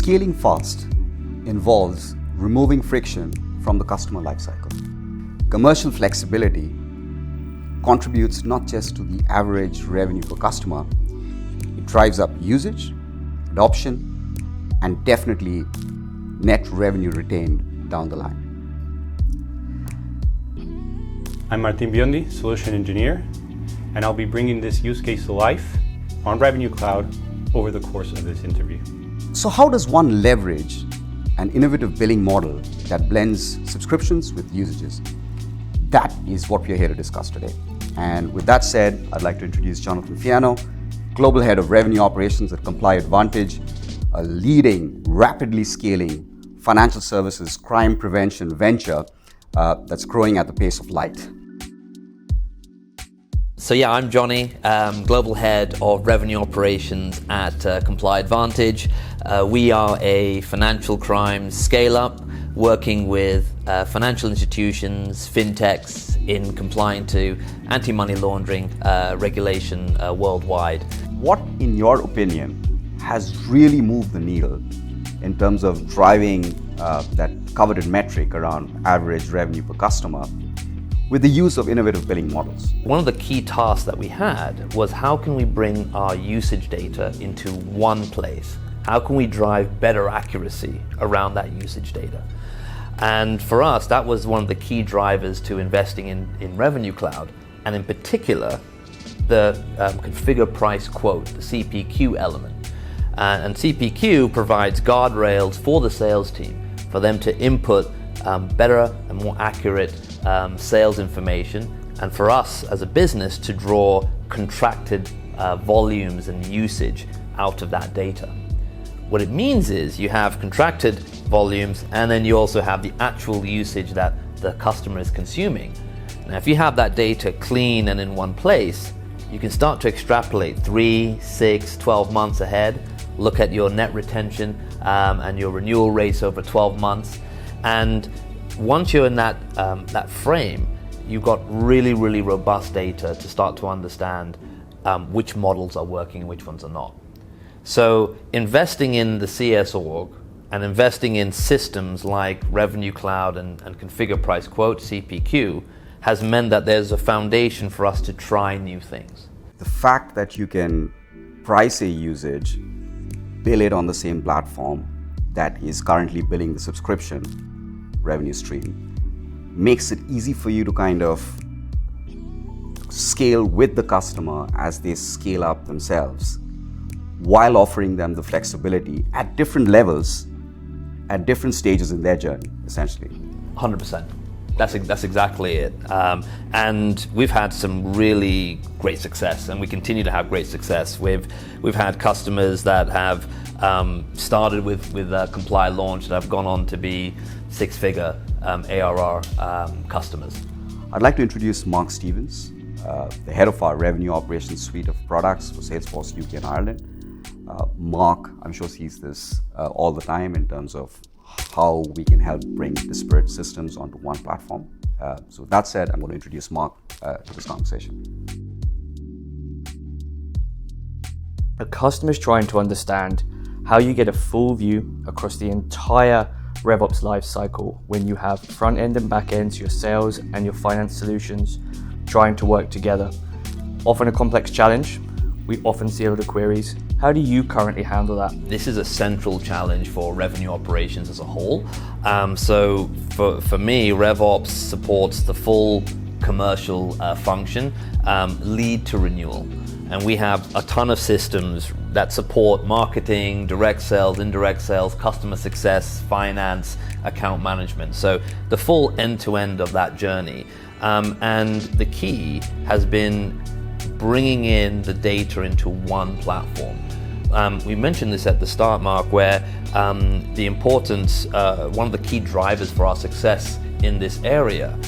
Scaling fast involves removing friction from the customer lifecycle. Commercial flexibility contributes not just to the average revenue per customer, it drives up usage, adoption, and definitely net revenue retained down the line. I'm Martin Biondi, Solution Engineer, and I'll be bringing this use case to life on Revenue Cloud over the course of this interview. So how does one leverage an innovative billing model that blends subscriptions with usages? That is what we are here to discuss today. And with that said, I'd like to introduce Jonathan Fiano, Global Head of Revenue Operations at Comply Advantage, a leading, rapidly scaling financial services crime prevention venture that's growing at the pace of light. So yeah, I'm Johnny, Global Head of Revenue Operations at Comply Advantage. We are a financial crime scale-up working with financial institutions, fintechs in complying to anti-money laundering regulation worldwide. What, in your opinion, has really moved the needle in terms of driving that coveted metric around average revenue per customer with the use of innovative billing models? One of the key tasks that we had was how can we bring our usage data into one place? How can we drive better accuracy around that usage data? And for us, that was one of the key drivers to investing in Revenue Cloud, and in particular, the configure price quote, the CPQ element. And CPQ provides guardrails for the sales team for them to input better and more accurate sales information, and for us as a business to draw contracted volumes and usage out of that data. What it means is you have contracted volumes and then you also have the actual usage that the customer is consuming. Now if you have that data clean and in one place, you can start to extrapolate 3, 6, 12 months ahead, look at your net retention and your renewal rates over 12 months, and once you're in that frame, you've got really, really robust data to start to understand which models are working and which ones are not. So investing in the CS org and investing in systems like Revenue Cloud and Configure Price Quote, CPQ, has meant that there's a foundation for us to try new things. The fact that you can price a usage, bill it on the same platform that is currently billing the subscription revenue stream, makes it easy for you to kind of scale with the customer as they scale up themselves, while offering them the flexibility at different levels, at different stages in their journey, essentially. 100%. That's exactly it. And we've had some really great success, and we continue to have great success. We've had customers that have started with Comply launch that have gone on to be six-figure ARR customers. I'd like to introduce Mark Stevens, the head of our revenue operations suite of products for Salesforce UK and Ireland. Mark, I'm sure sees this all the time in terms of how we can help bring disparate systems onto one platform. So with that said, I'm going to introduce Mark to this conversation. A customer is trying to understand how you get a full view across the entire RevOps lifecycle when you have front end and back ends, your sales and your finance solutions trying to work together. Often a complex challenge. We often see a lot of queries. How do you currently handle that? This is a central challenge for revenue operations as a whole. So for me, RevOps supports the full commercial function, lead to renewal. And we have a ton of systems that support marketing, direct sales, indirect sales, customer success, finance, account management. So the full end-to-end of that journey. And the key has been bringing in the data into one platform. We mentioned this at the start, Mark, where the importance, one of the key drivers for our success in this area,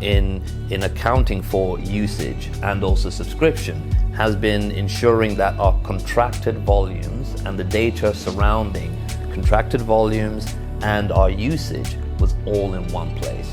in accounting for usage and also subscription, has been ensuring that our contracted volumes and the data surrounding contracted volumes and our usage was all in one place.